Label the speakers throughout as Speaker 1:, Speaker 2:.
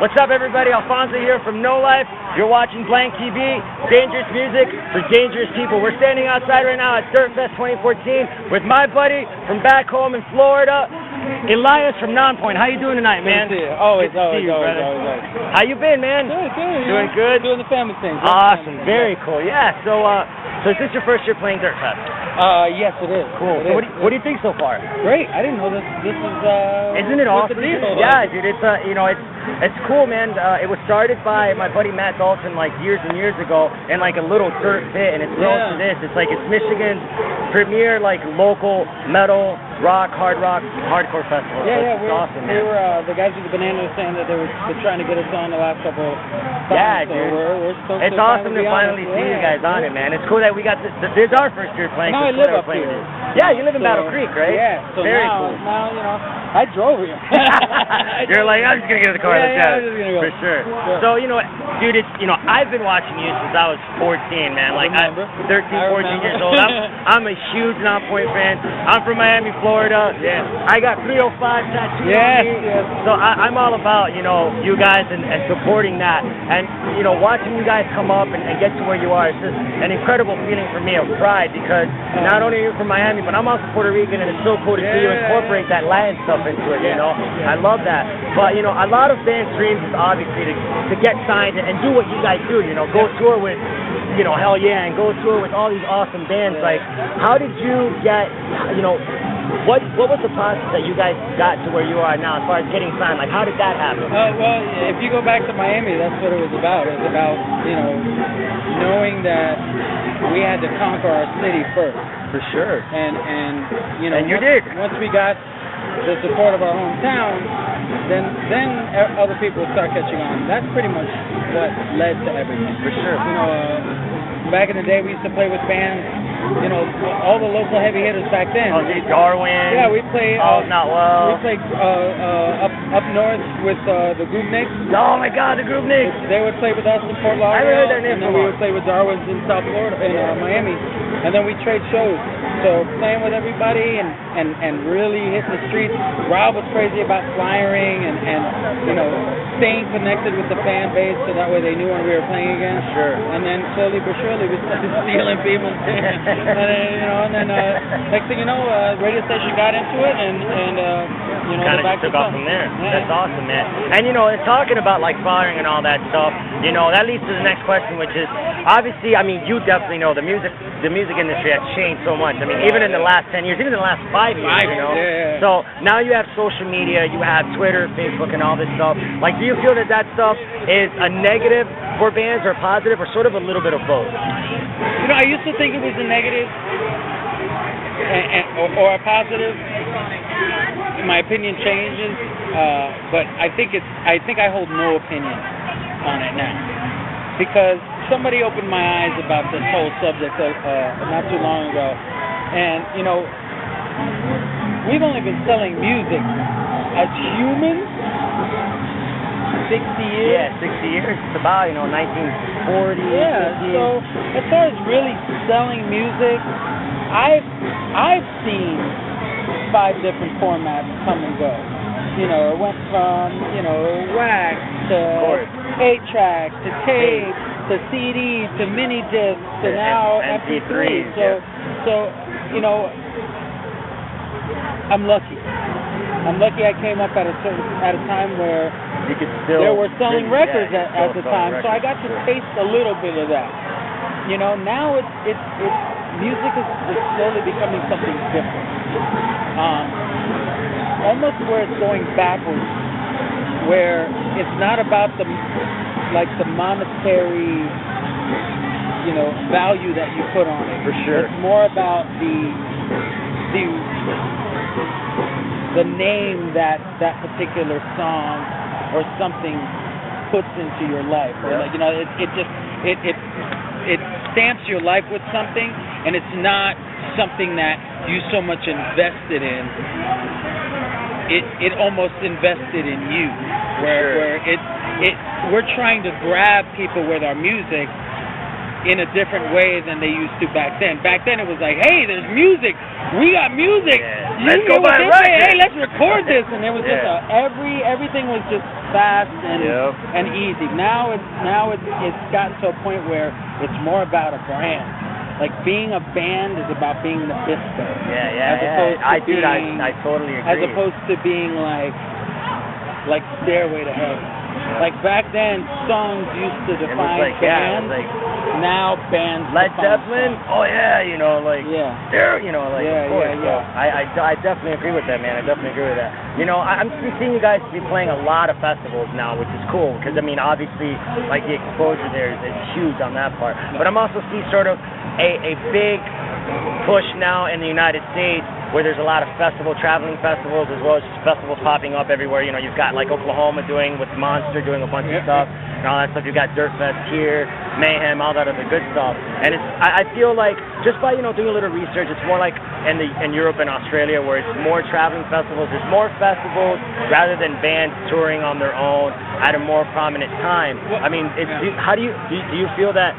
Speaker 1: What's up, everybody? Alfonso here from Know Lyfe. You're watching BlankTV, dangerous music for dangerous people. We're standing outside right now at Dirtfest 2014 with my buddy from back home in Florida, Elias from Nonpoint. How you doing tonight, man?
Speaker 2: Always.
Speaker 1: How you been, man?
Speaker 2: Good.
Speaker 1: Doing good?
Speaker 2: Doing the family thing.
Speaker 1: Awesome. Very cool. Yeah. So is this your first year playing Dirtfest?
Speaker 2: Yes, it is.
Speaker 1: Cool. So what do you think so far?
Speaker 2: Great. I didn't know this is.
Speaker 1: Isn't it awesome? Yeah, dude. It's cool, man. It was started by my buddy Matt Dalton like years and years ago in like a little dirt pit, and it's grown to this. It's like it's Michigan's premier like local metal, rock, hardcore festival.
Speaker 2: It's
Speaker 1: awesome.
Speaker 2: We were the guys with the banana saying that they're trying to get us on the last couple times.
Speaker 1: Yeah,
Speaker 2: so
Speaker 1: dude.
Speaker 2: We're stoked.
Speaker 1: It's awesome to finally see you guys on it, man. It's cool that we got this. This is our first year playing.
Speaker 2: Now I live up here.
Speaker 1: Yeah, you live in Battle Creek, right?
Speaker 2: Yeah. So
Speaker 1: very
Speaker 2: now,
Speaker 1: cool.
Speaker 2: Now I drove here.
Speaker 1: You're like, I'm just gonna get in the car.
Speaker 2: I'm just gonna go.
Speaker 1: For sure.
Speaker 2: Yeah.
Speaker 1: So dude, I've been watching you since I was 14, man. Like 13, 14 years old. I'm a huge Nonpoint fan. I'm from Miami, Florida. Yeah. I got 305 tattooed on me.
Speaker 2: Yes.
Speaker 1: So I'm all about you guys and supporting that, and watching you guys come up and get to where you are. It's just an incredible feeling for me of pride because not only are you from Miami, but I'm also Puerto Rican, and it's so cool to see you incorporate that Latin stuff into it. I love that. But a lot of fans' dreams is obviously to get signed and do what you guys do. Go tour with Hell Yeah, and go tour with all these awesome bands. Like, how did you get what was the process that you guys got to where you are now as far as getting signed? Like, how did that happen?
Speaker 2: Well, if you go back to Miami, that's what it was about. It was about knowing that we had to conquer our city first.
Speaker 1: For sure.
Speaker 2: And
Speaker 1: you did.
Speaker 2: Once we got the support of our hometown, then other people would start catching on. That's pretty much what led to everything.
Speaker 1: For sure.
Speaker 2: Back in the day, we used to play with bands. All the local heavy hitters back then.
Speaker 1: Oh, Darwin.
Speaker 2: Yeah, we played.
Speaker 1: Not well.
Speaker 2: We played up north with the Groupniks.
Speaker 1: Oh my God, the Groupniks.
Speaker 2: They would play with us in Fort Lauderdale.
Speaker 1: I heard their name.
Speaker 2: And then we would play with Darwin's in South Florida, in Miami, and then we trade shows. So playing with everybody and really hitting the streets. Rob was crazy about flyering and staying connected with the fan base so that way they knew when we were playing again.
Speaker 1: Sure.
Speaker 2: And then slowly but surely we started stealing people. and then next thing you know, radio station got into it and
Speaker 1: kind of took off from there. Yeah. That's awesome, man. And talking about like flying and all that stuff, that leads to the next question, which is obviously, you definitely know the music industry has changed so much. Even in the last 10 years, even in the last 5 years,
Speaker 2: Yeah.
Speaker 1: So now you have social media, you have Twitter, Facebook, and all this stuff. Like, do you feel that stuff is a negative for bands or positive, or sort of a little bit of both?
Speaker 2: I used to think it was a negative or a positive. My opinion changes, but I think I hold no opinion on it now because somebody opened my eyes about this whole subject not too long ago, and we've only been selling music as humans 60 years.
Speaker 1: Yeah, 60 years. It's about 1940.
Speaker 2: Yeah.
Speaker 1: 50.
Speaker 2: So as far as really selling music, I've seen 5 different formats come and go. It went from wax to 8-track to tape to CD to mini disc to now MP3. So I'm lucky. I came up at a time where
Speaker 1: you could still,
Speaker 2: they were selling records at the time, so I got to taste a little bit of that. Now it's music is slowly becoming something different. Almost where it's going backwards, where it's not about the monetary value that you put on it.
Speaker 1: For sure.
Speaker 2: It's more about the name that particular song or something puts into your life. Or it stamps your life with something, and it's not something that you so much invested in. It almost invested in you, where we're trying to grab people with our music in a different way than they used to back then. Back then it was like, hey, there's music. We got music.
Speaker 1: Yeah. Let's go buy a record.
Speaker 2: Hey, let's record this. And it was just everything was just fast and easy. Now it's gotten to a point where it's more about a brand. Like being a band is about being Nabisco.
Speaker 1: I totally agree.
Speaker 2: As opposed to being like Stairway to Heaven. Like back then, songs used to define bands. Now bands.
Speaker 1: Led Zeppelin.
Speaker 2: Songs.
Speaker 1: Oh yeah, you know, like there, you know, like of course.
Speaker 2: Yeah.
Speaker 1: So I definitely agree with that, man. I definitely agree with that. You know, I'm seeing you guys be playing a lot of festivals now, which is cool because I mean, obviously, like the exposure there is huge on that part. But I'm also seeing sort of a big push now in the United States where there's a lot of traveling festivals, as well as just festivals popping up everywhere. You know, you've got like Oklahoma doing with Monster, doing a bunch of stuff, and all that stuff. You've got Dirt Fest here, Mayhem, all that other good stuff. And I feel like just by, you know, doing a little research, it's more like in Europe and Australia where it's more traveling festivals. There's more festivals rather than bands touring on their own at a more prominent time. I mean, how do you feel that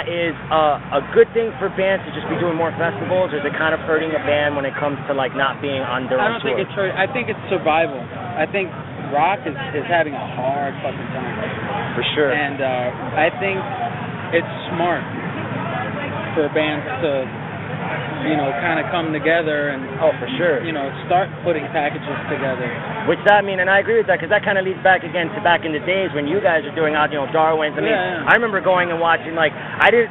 Speaker 1: is a good thing for bands to just be doing more festivals, or is it kind of hurting a band when it comes to like not being on their own tour?
Speaker 2: I don't think it's hurting. I think it's survival. I think rock is having a hard fucking time.
Speaker 1: For sure.
Speaker 2: And I think it's smart for bands to, you know, kind of come together and
Speaker 1: for sure,
Speaker 2: you know, start putting packages together.
Speaker 1: Which that mean, and I agree with that, because that kind of leads back again to back in the days when you guys are doing out, you know, Darwin's. I mean, I remember going and watching, like, I did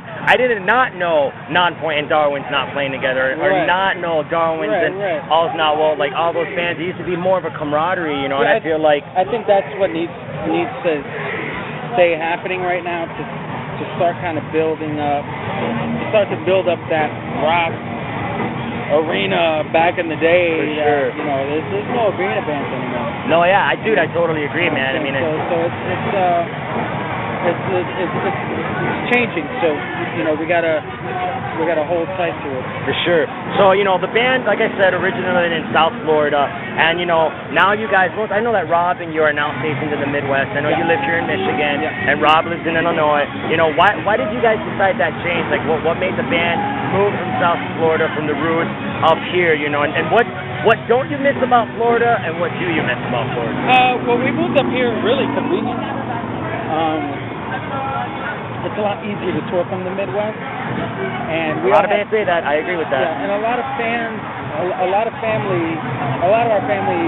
Speaker 1: not know Nonpoint and Darwin's not playing together, or not know Darwin's and All's Not Well, like all those bands. It used to be more of a camaraderie, you know. And I feel like
Speaker 2: I think that's what needs to stay happening right now to start kind of building up, that rock arena back in the day.
Speaker 1: For sure.
Speaker 2: You know, there's no arena bands anymore.
Speaker 1: No, yeah, I totally agree, man. I mean,
Speaker 2: it's changing. So, you know, we gotta hold tight to it.
Speaker 1: For sure. So, you know, the band, like I said, originated in South Florida, and you know, now you guys both. I know that Rob and you are now stationed in the Midwest. I know you live here in Michigan, and Rob lives in Illinois. You know, why did you guys decide that change? Like, what made the band move from South Florida, from the roots up here? You know, and what don't you miss about Florida, and what do you miss about Florida?
Speaker 2: Well, we moved up here really convenient. It's a lot easier to tour from the Midwest, and
Speaker 1: a lot of bands say that. I agree with that.
Speaker 2: Yeah, and a lot of our family,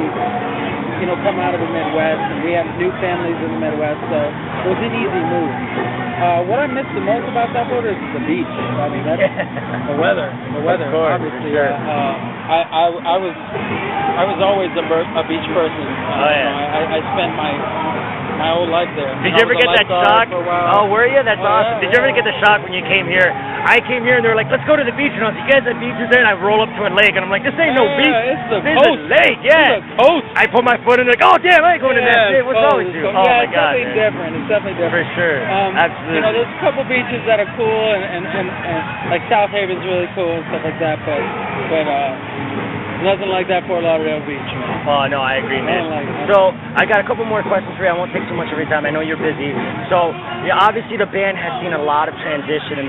Speaker 2: you know, come out of the Midwest, and we have new families in the Midwest, so it was an easy move. What I miss the most about South Florida is the beach. I mean, that's the weather. The weather,
Speaker 1: of course,
Speaker 2: obviously.
Speaker 1: Sure.
Speaker 2: I was always a beach person. I spent my whole life there.
Speaker 1: Did you ever get that shock? Oh, were you? That's awesome. Did you ever get the shock when you came here? I came here and they were like, let's go to the beach. And I was like, you guys have beaches there? And I roll up to a lake and I'm like, this ain't no beach.
Speaker 2: It's the
Speaker 1: this
Speaker 2: coast.
Speaker 1: Is a lake, yeah.
Speaker 2: It's the coast.
Speaker 1: I put my foot in like, oh damn, I ain't going in that shit. What's wrong with you? Oh my God.
Speaker 2: It's definitely different.
Speaker 1: For sure. Absolutely.
Speaker 2: You know, there's a couple beaches that are cool and like South Haven's really cool and stuff like that, but nothing like that Fort Lauderdale Beach, man.
Speaker 1: Oh, no, I agree, man. So, I got a couple more questions for you. I won't take too much of your time. I know you're busy. So, yeah, obviously the band has seen a lot of transition in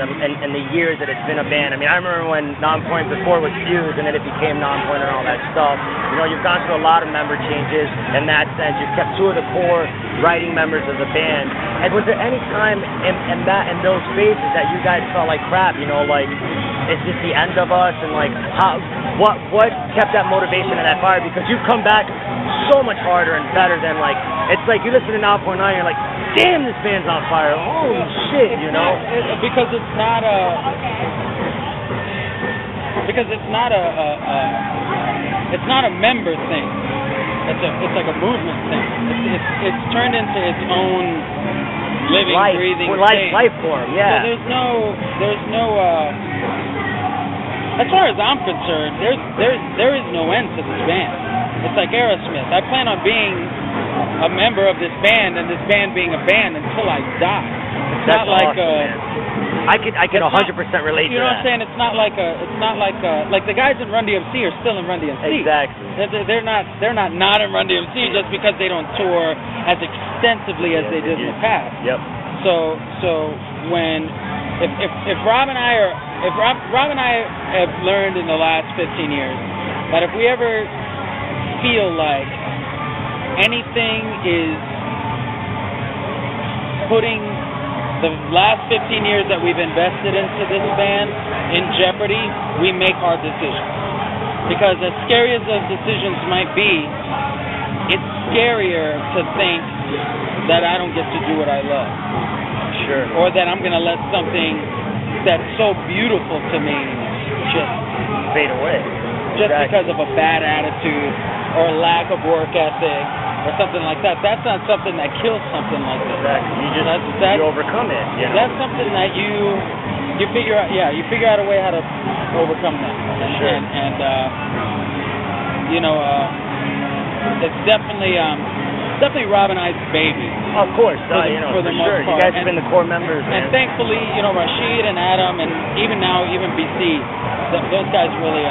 Speaker 1: the years that it's been a band. I mean, I remember when Nonpoint before was Fuse, and then it became Nonpoint and all that stuff. You know, you've gone through a lot of member changes in that sense. You've kept two of the core writing members of the band. And was there any time in those phases that you guys felt like crap, you know, like, is this the end of us? And like, what kept that motivation and that fire? Because you've come back so much harder and better than like, it's like you listen to Nonpoint now, you're like, damn, this band's on fire. Holy shit, you know?
Speaker 2: Because it's not a member thing. It's like a movement thing. It's turned into its own living, breathing thing.
Speaker 1: Life form, yeah.
Speaker 2: So there's no as far as I'm concerned, there is no end to this band. It's like Aerosmith. I plan on being a member of this band and this band being a band until I die. It's
Speaker 1: That's
Speaker 2: not like
Speaker 1: awesome, I can 100% relate to that.
Speaker 2: You know what I'm saying? It's not like the guys in Run DMC are still in Run DMC.
Speaker 1: Exactly.
Speaker 2: They're not in Run DMC just because they don't tour as extensively as they did in the past.
Speaker 1: Yep.
Speaker 2: So when if Rob and I have learned in the last 15 years that if we ever feel like anything is putting the last 15 years that we've invested into this band in jeopardy, we make hard decisions. Because as scary as those decisions might be, it's scarier to think that I don't get to do what I love.
Speaker 1: Sure.
Speaker 2: Or that I'm going to let something that's so beautiful to me just
Speaker 1: fade away.
Speaker 2: Just because of a bad attitude or lack of work ethic or something like that. That's not something that kills something like this.
Speaker 1: Exactly. You just you overcome it. You know?
Speaker 2: That's something that you figure out. Yeah, you figure out a way how to overcome that.
Speaker 1: Sure.
Speaker 2: And it's definitely Rob and I's baby.
Speaker 1: Of course,
Speaker 2: for the most
Speaker 1: sure.
Speaker 2: part.
Speaker 1: You guys have been the core members.
Speaker 2: And thankfully, Rashid and Adam, and even now, even BC, those guys really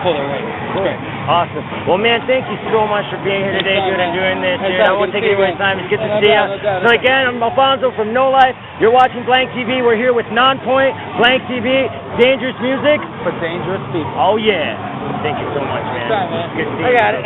Speaker 2: pull their weight. It's great.
Speaker 1: Awesome. Well, man, thank you so much for being here today, dude, and doing this. Dude, I won't take any more time. It's good to see you. So again, I'm Alfonso from Know Lyfe. You're watching BlankTV. We're here with Nonpoint, BlankTV, dangerous music
Speaker 2: For dangerous people.
Speaker 1: Oh yeah. Thank you so much, man.
Speaker 2: Thanks, man.
Speaker 1: Good to see you.
Speaker 2: I got it.